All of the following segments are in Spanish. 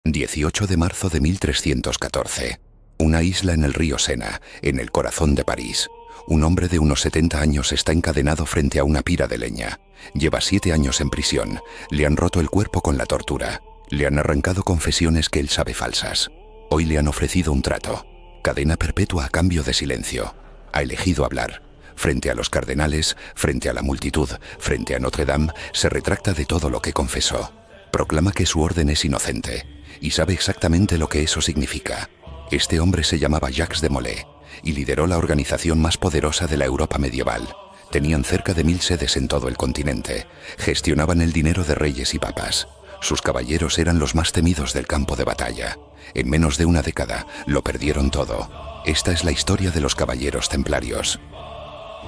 18 de marzo de 1314. Una isla en el río Sena, en el corazón de París. Un hombre de unos 70 años está encadenado frente a una pira de leña. Lleva 7 años en prisión. Le han roto el cuerpo con la tortura. Le han arrancado confesiones que él sabe falsas. Hoy le han ofrecido un trato. Cadena perpetua a cambio de silencio. Ha elegido hablar. Frente a los cardenales, frente a la multitud, frente a Notre Dame, se retracta de todo lo que confesó. Proclama que su orden es inocente. Y sabe exactamente lo que eso significa. Este hombre se llamaba Jacques de Molay y lideró la organización más poderosa de la Europa medieval. Tenían cerca de 1000 sedes en todo el continente. Gestionaban el dinero de reyes y papas. Sus caballeros eran los más temidos del campo de batalla. En menos de una década lo perdieron todo. Esta es la historia de los caballeros templarios.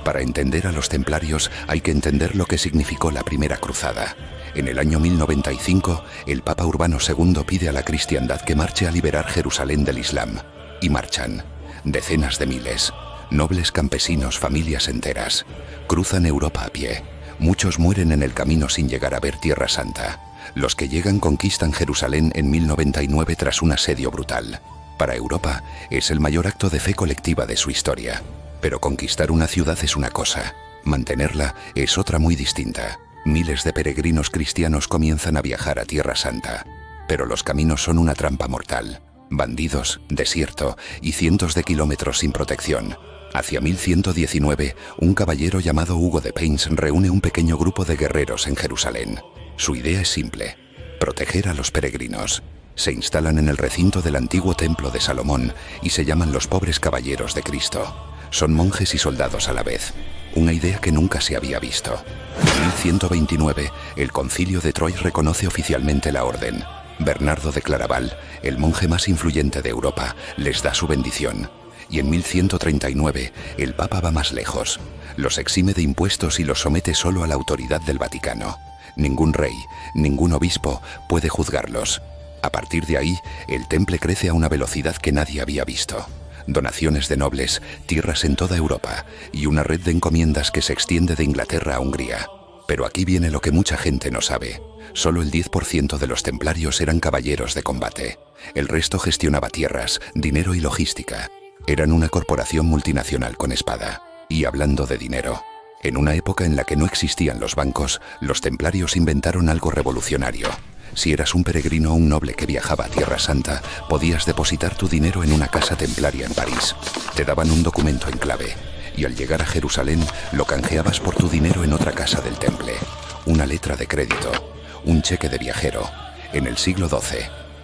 Para entender a los templarios hay que entender lo que significó la primera cruzada. En el año 1095, el Papa Urbano II pide a la cristiandad que marche a liberar Jerusalén del Islam. Y marchan. Decenas de miles. Nobles campesinos, familias enteras. Cruzan Europa a pie. Muchos mueren en el camino sin llegar a ver Tierra Santa. Los que llegan conquistan Jerusalén en 1099 tras un asedio brutal. Para Europa, es el mayor acto de fe colectiva de su historia. Pero conquistar una ciudad es una cosa. Mantenerla es otra muy distinta. Miles de peregrinos cristianos comienzan a viajar a Tierra Santa. Pero los caminos son una trampa mortal. Bandidos, desierto y cientos de kilómetros sin protección. Hacia 1119, un caballero llamado Hugo de Payns reúne un pequeño grupo de guerreros en Jerusalén. Su idea es simple: proteger a los peregrinos. Se instalan en el recinto del antiguo templo de Salomón y se llaman los pobres caballeros de Cristo. Son monjes y soldados a la vez. Una idea que nunca se había visto. En 1129, el concilio de Troyes reconoce oficialmente la orden. Bernardo de Claraval, el monje más influyente de Europa, les da su bendición. Y en 1139, el Papa va más lejos. Los exime de impuestos y los somete solo a la autoridad del Vaticano. Ningún rey, ningún obispo puede juzgarlos. A partir de ahí, el temple crece a una velocidad que nadie había visto. Donaciones de nobles, tierras en toda Europa y una red de encomiendas que se extiende de Inglaterra a Hungría. Pero aquí viene lo que mucha gente no sabe. Solo el 10% de los templarios eran caballeros de combate. El resto gestionaba tierras, dinero y logística. Eran una corporación multinacional con espada. Y hablando de dinero, en una época en la que no existían los bancos, los templarios inventaron algo revolucionario. Si eras un peregrino o un noble que viajaba a Tierra Santa, podías depositar tu dinero en una casa templaria en París. Te daban un documento en clave, y al llegar a Jerusalén, lo canjeabas por tu dinero en otra casa del temple. Una letra de crédito, un cheque de viajero. En el siglo XII,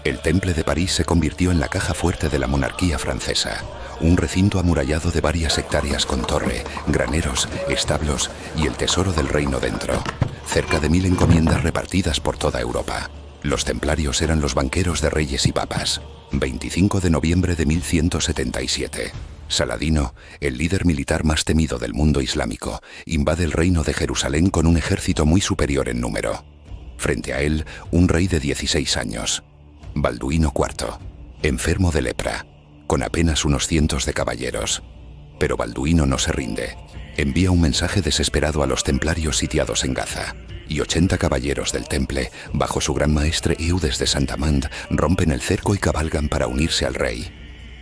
el Temple de París se convirtió en la caja fuerte de la monarquía francesa. Un recinto amurallado de varias hectáreas con torre, graneros, establos y el tesoro del reino dentro. Cerca de 1000 encomiendas repartidas por toda Europa. Los templarios eran los banqueros de reyes y papas. 25 de noviembre de 1177. Saladino, el líder militar más temido del mundo islámico, invade el reino de Jerusalén con un ejército muy superior en número. Frente a él, un rey de 16 años. Balduino IV, enfermo de lepra, con apenas unos cientos de caballeros. Pero Balduino no se rinde. Envía un mensaje desesperado a los templarios sitiados en Gaza, y 80 caballeros del temple, bajo su gran maestre Eudes de Saint-Amand, rompen el cerco y cabalgan para unirse al rey.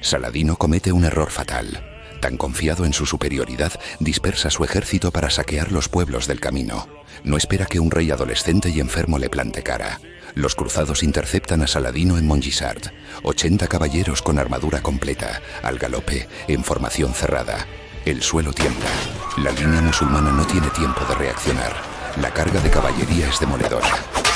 Saladino comete un error fatal. Tan confiado en su superioridad, dispersa su ejército para saquear los pueblos del camino. No espera que un rey adolescente y enfermo le plante cara. Los cruzados interceptan a Saladino en Montgisard. 80 caballeros con armadura completa, al galope, en formación cerrada. El suelo tiembla. La línea musulmana no tiene tiempo de reaccionar. La carga de caballería es demoledora.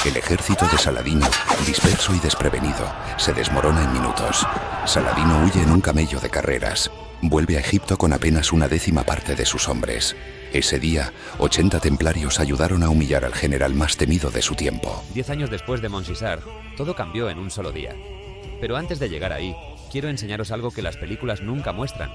El ejército de Saladino, disperso y desprevenido, se desmorona en minutos. Saladino huye en un camello de carreras. Vuelve a Egipto con apenas una décima parte de sus hombres. Ese día, 80 templarios ayudaron a humillar al general más temido de su tiempo. 10 años después de Montgisard, todo cambió en un solo día. Pero antes de llegar ahí, quiero enseñaros algo que las películas nunca muestran.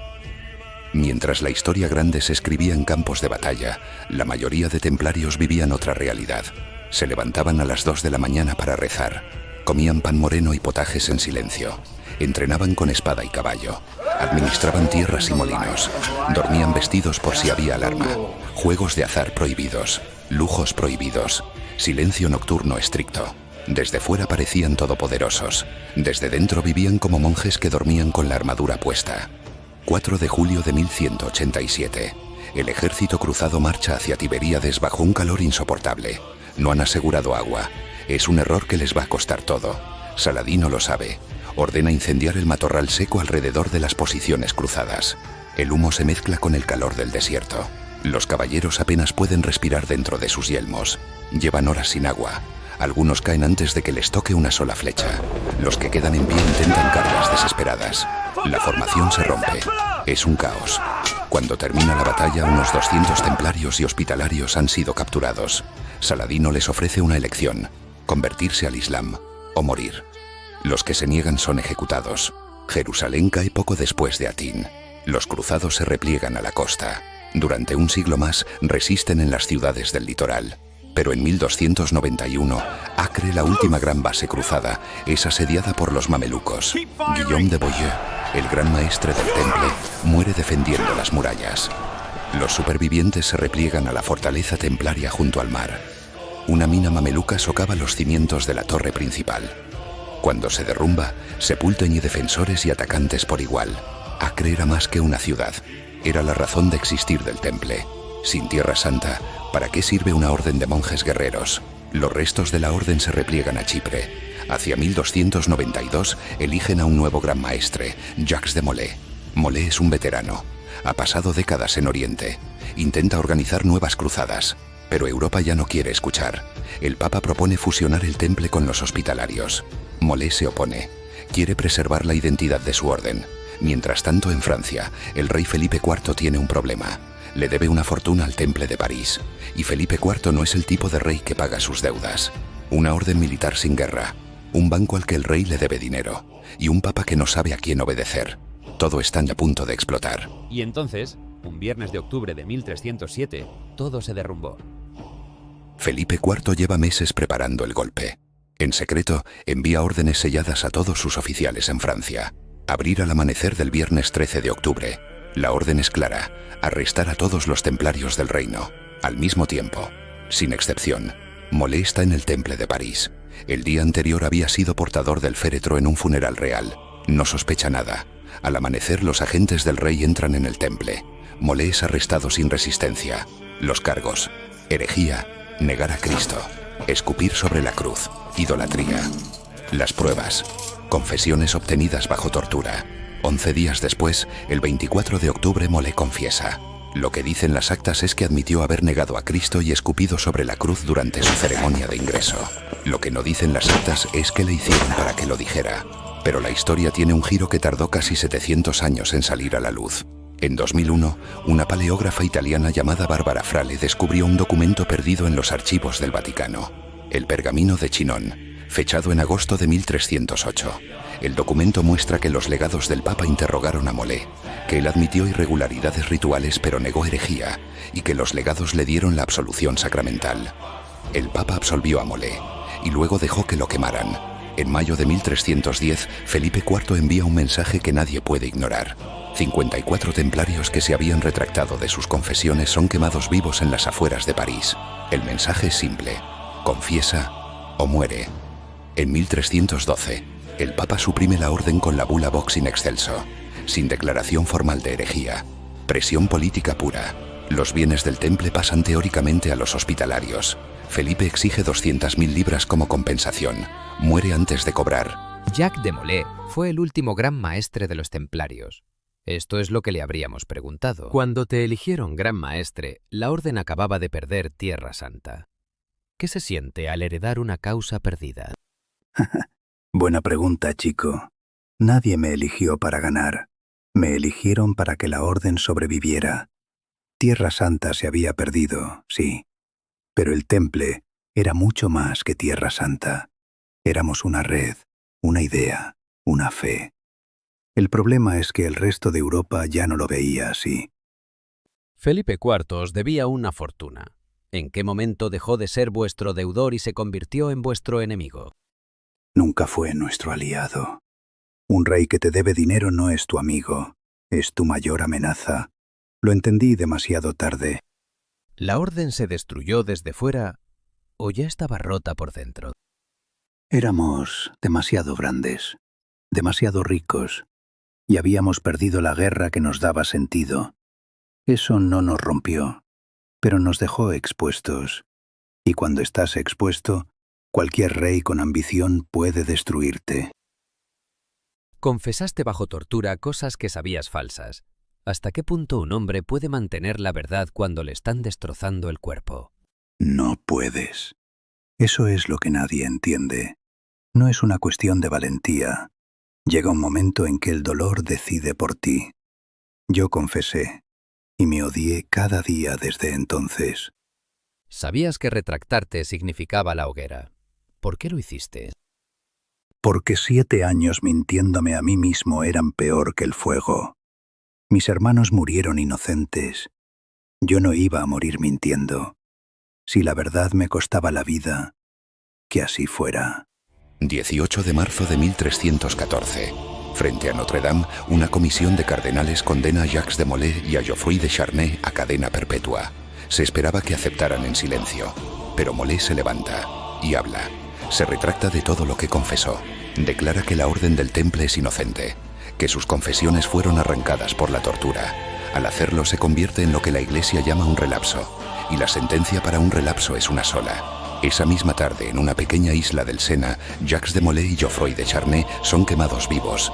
Mientras la historia grande se escribía en campos de batalla, la mayoría de templarios vivían otra realidad. Se levantaban a las 2 de la mañana para rezar. Comían pan moreno y potajes en silencio. Entrenaban con espada y caballo. Administraban tierras y molinos. Dormían vestidos por si había alarma. Juegos de azar prohibidos. Lujos prohibidos. Silencio nocturno estricto. Desde fuera parecían todopoderosos. Desde dentro vivían como monjes que dormían con la armadura puesta. 4 de julio de 1187. El ejército cruzado marcha hacia Tiberíades bajo un calor insoportable. No han asegurado agua. Es un error que les va a costar todo. Saladino lo sabe. Ordena incendiar el matorral seco alrededor de las posiciones cruzadas. El humo se mezcla con el calor del desierto. Los caballeros apenas pueden respirar dentro de sus yelmos. Llevan horas sin agua. Algunos caen antes de que les toque una sola flecha. Los que quedan en pie intentan cargas desesperadas. La formación se rompe. Es un caos. Cuando termina la batalla, unos 200 templarios y hospitalarios han sido capturados. Saladino les ofrece una elección: convertirse al Islam o morir. Los que se niegan son ejecutados. Jerusalén cae poco después de Atín. Los cruzados se repliegan a la costa. Durante un siglo más resisten en las ciudades del litoral. Pero en 1291, Acre, la última gran base cruzada, es asediada por los mamelucos. Guillaume de Beaujeu, el gran maestre del temple, muere defendiendo las murallas. Los supervivientes se repliegan a la fortaleza templaria junto al mar. Una mina mameluca socava los cimientos de la torre principal. Cuando se derrumba, sepultan y defensores y atacantes por igual. Acre era más que una ciudad. Era la razón de existir del temple. Sin Tierra Santa, ¿para qué sirve una orden de monjes guerreros? Los restos de la orden se repliegan a Chipre. Hacia 1292 eligen a un nuevo gran maestre, Jacques de Molay. Molay es un veterano. Ha pasado décadas en Oriente. Intenta organizar nuevas cruzadas. Pero Europa ya no quiere escuchar. El Papa propone fusionar el temple con los hospitalarios. Molay se opone. Quiere preservar la identidad de su orden. Mientras tanto, en Francia, el rey Felipe IV tiene un problema. Le debe una fortuna al Temple de París, y Felipe IV no es el tipo de rey que paga sus deudas. Una orden militar sin guerra, un banco al que el rey le debe dinero, y un papa que no sabe a quién obedecer. Todo está a punto de explotar. Y entonces, un viernes de octubre de 1307, todo se derrumbó. Felipe IV lleva meses preparando el golpe. En secreto, envía órdenes selladas a todos sus oficiales en Francia. Abrir al amanecer del viernes 13 de octubre. La orden es clara: arrestar a todos los templarios del reino. Al mismo tiempo, sin excepción, Molay está en el Temple de París. El día anterior había sido portador del féretro en un funeral real. No sospecha nada. Al amanecer, los agentes del rey entran en el temple. Molay es arrestado sin resistencia. Los cargos: herejía, negar a Cristo, escupir sobre la cruz, idolatría. Las pruebas: confesiones obtenidas bajo tortura. 11 días después, el 24 de octubre, Molay confiesa. Lo que dicen las actas es que admitió haber negado a Cristo y escupido sobre la cruz durante su ceremonia de ingreso. Lo que no dicen las actas es que le hicieron para que lo dijera. Pero la historia tiene un giro que tardó casi 700 años en salir a la luz. En 2001, una paleógrafa italiana llamada Barbara Frale descubrió un documento perdido en los archivos del Vaticano: el Pergamino de Chinon, fechado en agosto de 1308. El documento muestra que los legados del Papa interrogaron a Molay, que él admitió irregularidades rituales pero negó herejía, y que los legados le dieron la absolución sacramental. El Papa absolvió a Molay y luego dejó que lo quemaran. En mayo de 1310, Felipe IV envía un mensaje que nadie puede ignorar. 54 templarios que se habían retractado de sus confesiones son quemados vivos en las afueras de París. El mensaje es simple: confiesa o muere. En 1312, el Papa suprime la orden con la bula Vox in excelso, sin declaración formal de herejía. Presión política pura. Los bienes del temple pasan teóricamente a los hospitalarios. Felipe exige 200.000 libras como compensación. Muere antes de cobrar. Jacques de Molay fue el último gran maestre de los templarios. Esto es lo que le habríamos preguntado. Cuando te eligieron gran maestre, la orden acababa de perder Tierra Santa. ¿Qué se siente al heredar una causa perdida? Buena pregunta, chico. Nadie me eligió para ganar. Me eligieron para que la orden sobreviviera. Tierra Santa se había perdido, sí. Pero el temple era mucho más que Tierra Santa. Éramos una red, una idea, una fe. El problema es que el resto de Europa ya no lo veía así. Felipe IV os debía una fortuna. ¿En qué momento dejó de ser vuestro deudor y se convirtió en vuestro enemigo? Nunca fue nuestro aliado. Un rey que te debe dinero no es tu amigo, es tu mayor amenaza. Lo entendí demasiado tarde. ¿La orden se destruyó desde fuera o ya estaba rota por dentro? Éramos demasiado grandes, demasiado ricos, y habíamos perdido la guerra que nos daba sentido. Eso no nos rompió, pero nos dejó expuestos. Y cuando estás expuesto, cualquier rey con ambición puede destruirte. Confesaste bajo tortura cosas que sabías falsas. ¿Hasta qué punto un hombre puede mantener la verdad cuando le están destrozando el cuerpo? No puedes. Eso es lo que nadie entiende. No es una cuestión de valentía. Llega un momento en que el dolor decide por ti. Yo confesé, y me odié cada día desde entonces. Sabías que retractarte significaba la hoguera. ¿Por qué lo hiciste? Porque 7 años mintiéndome a mí mismo eran peor que el fuego. Mis hermanos murieron inocentes. Yo no iba a morir mintiendo. Si la verdad me costaba la vida, que así fuera. 18 de marzo de 1314. Frente a Notre Dame, una comisión de cardenales condena a Jacques de Molay y a Geoffroy de Charnay a cadena perpetua. Se esperaba que aceptaran en silencio, pero Molay se levanta y habla. Se retracta de todo lo que confesó. Declara que la Orden del Temple es inocente, que sus confesiones fueron arrancadas por la tortura. Al hacerlo se convierte en lo que la Iglesia llama un relapso, y la sentencia para un relapso es una sola. Esa misma tarde, en una pequeña isla del Sena, Jacques de Molay y Geoffroy de Charnay son quemados vivos.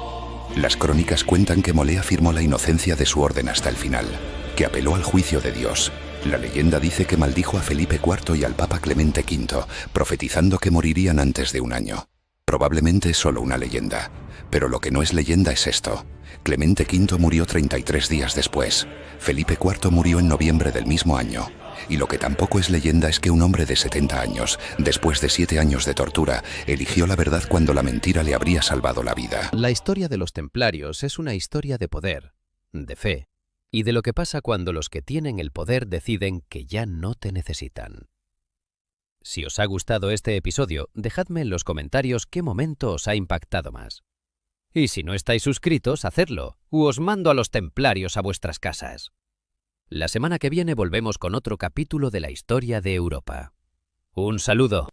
Las crónicas cuentan que Molay afirmó la inocencia de su orden hasta el final, que apeló al juicio de Dios. La leyenda dice que maldijo a Felipe IV y al Papa Clemente V, profetizando que morirían antes de un año. Probablemente es solo una leyenda, pero lo que no es leyenda es esto. Clemente V murió 33 días después. Felipe IV murió en noviembre del mismo año. Y lo que tampoco es leyenda es que un hombre de 70 años, después de 7 años de tortura, eligió la verdad cuando la mentira le habría salvado la vida. La historia de los templarios es una historia de poder, de fe, y de lo que pasa cuando los que tienen el poder deciden que ya no te necesitan. Si os ha gustado este episodio, dejadme en los comentarios qué momento os ha impactado más. Y si no estáis suscritos, hacedlo, u os mando a los templarios a vuestras casas. La semana que viene volvemos con otro capítulo de la historia de Europa. ¡Un saludo!